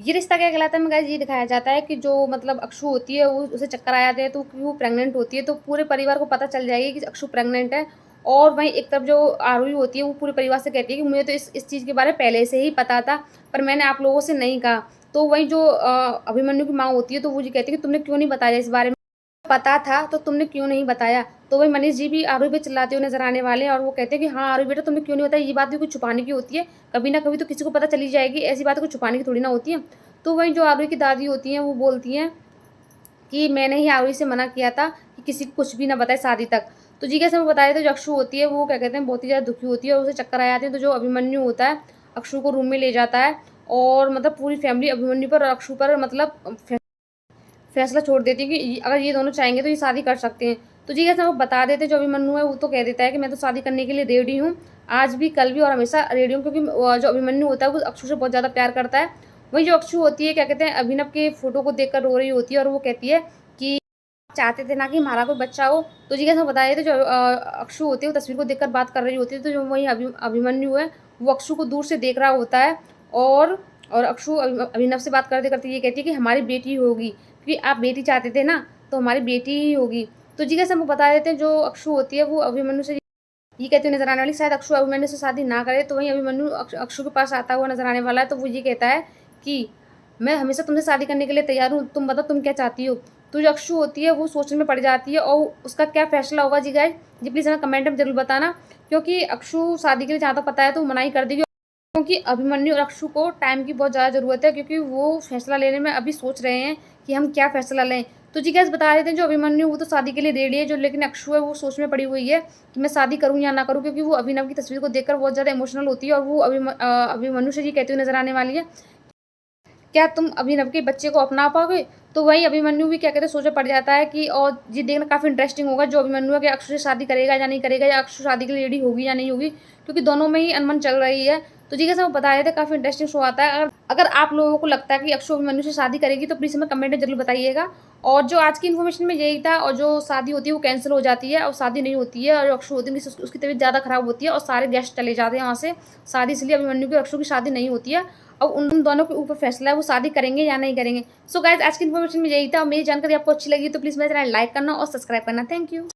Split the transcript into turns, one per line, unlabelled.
ये रिश्ता क्या कहलाता है में गाइस ये दिखाया जाता है कि जो मतलब अक्षु होती है वो उसे चक्कर आ जाते हैं तो वो प्रेग्नेंट होती है तो पूरे परिवार को पता चल जाएगी कि अक्षु प्रेग्नेंट है। और वहीं एक तरफ जो आरुई होती है वो पूरे परिवार से कहती है कि मुझे तो इस चीज़ के बारे में पहले से ही पता था, पर मैंने आप लोगों से नहीं कहा। तो वहीं जो अभिमन्यु की माँ होती है तो वो ये कहती है कि तुमने क्यों नहीं बताया इस बारे में? पता था तो तुमने क्यों नहीं बताया? तो वही मनीष जी भी आरूही पे चिल्लाते हुए नज़र आने वाले हैं और वो कहते हैं कि हाँ, आरूही बेटा तुमने क्यों नहीं बताया? ये बात भी कुछ छुपाने की होती है, कभी ना कभी तो किसी को पता चली जाएगी, ऐसी बातें कुछ छुपाने की थोड़ी ना होती है। तो वहीं जो आरूही की दादी होती हैं वो बोलती हैं कि मैंने ही आरूही से मना किया था कि किसी को कुछ भी ना बताए शादी तक। तो जी कैसे वो बताया था जो अक्षु होती है वो क्या कहते हैं बहुत ही ज़्यादा दुखी होती है और उसे चक्कर आ जाते हैं। तो जो अभिमन्यु होता है अक्षु को रूम में ले जाता है और मतलब पूरी फैमिली अभिमन्यु पर और अक्षु पर मतलब फैसला छोड़ देती है कि अगर ये दोनों चाहेंगे तो ये शादी कर सकते हैं। तो जी जैसे वो बता देते जो अभिमन्यु है वो तो कह देता है कि मैं तो शादी करने के लिए रेडी हूँ, आज भी कल भी और हमेशा रेडी हूँ, क्योंकि जो अभिमन्यु होता है वो अक्षु से बहुत ज़्यादा प्यार करता है। वहीं जो अक्षु होती है क्या कहते हैं अभिनव के फोटो को देखकर रो रही होती है और वो कहती है कि चाहते थे ना कि हमारा कोई बच्चा हो। तो जी कैसे बताया थे जो अक्षु होती है वो तस्वीर को देखकर बात कर रही होती है। तो जो वही अभिमन्यु है वो अक्षु को दूर से देख रहा होता है और अक्षु अभिनव से बात करते करते ये कहती है कि हमारी बेटी होगी, क्योंकि आप बेटी चाहते थे ना तो हमारी बेटी ही होगी। तो जी कैसे हमको बता देते हैं जो अक्षु होती है वो अभिमन्यु से ये कहते हुए नजर आने वाली शायद अक्षु अभिमन्यु से शादी ना करे। तो वहीं अभिमन्यु अक्षु के पास आता हुआ नजर आने वाला है। तो वो ये कहता है कि मैं हमेशा तुमसे शादी करने के लिए तैयार हूँ, तुम बताओ तुम क्या चाहती हो। तो जो अक्षु होती है वो सोचने में पड़ जाती है और उसका क्या फैसला होगा जी गाइस जी प्लीज़ हमें कमेंट में जरूर बताना, क्योंकि अक्षु शादी के लिए जहाँ तक पता है तो मना ही कर देगी, क्योंकि अभिमन्यु और अक्षु को टाइम की बहुत ज़्यादा ज़रूरत है, क्योंकि वो फैसला लेने में अभी सोच रहे हैं कि हम क्या फैसला लें। तो जी गैस बता देते हैं जो अभिमन्यु वो तो शादी के लिए रेडी है, जो लेकिन अक्षु है वो सोच में पड़ी हुई है कि मैं शादी करूँ या ना करूँ, क्योंकि वो अभिनव की तस्वीर को देखकर बहुत ज़्यादा इमोशनल होती है और वो अभिमन्यु से ये कहते हुए नजर आने वाली है क्या तुम अभिनव के बच्चे को अपना पाओगे। तो वही अभिमन्यु भी क्या कहते हैं सोचा पड़ जाता है कि और ये देखना काफ़ी इंटरेस्टिंग होगा जो अभिमन्यु है कि अक्षु से शादी करेगा या नहीं करेगा, या अक्षु शादी के लिए रेडी होगी या नहीं होगी, क्योंकि दोनों में ही अनबन चल रही है। तो जी कैसे वो बता रहे थे काफ़ी इंटरेस्टिंग शो आता है। अगर आप लोगों को लगता है कि अक्षु अभिमन्यु से शादी करेगी तो प्लीज़ हमें कमेंट में जरूर बताइएगा। और जो आज की इन्फॉर्मेशन में यही था, और जो शादी होती है वो कैंसिल हो जाती है और शादी नहीं होती है, और जो अक्षु होती है उसकी तबीयत ज़्यादा खराब होती है और सारे गेस्ट चले जाते हैं वहाँ से शादी, इसलिए अभिमन्यु की और अक्षु की शादी नहीं होती है। अब उन दोनों के ऊपर फैसला है वो शादी करेंगे या नहीं करेंगे। सो गाइस आज की इन्फॉर्मेशन में यही था। मेरी जानकारी आपको अच्छी लगी तो प्लीज़ मेरा चैनल लाइक करना और सब्सक्राइब करना। Thank you.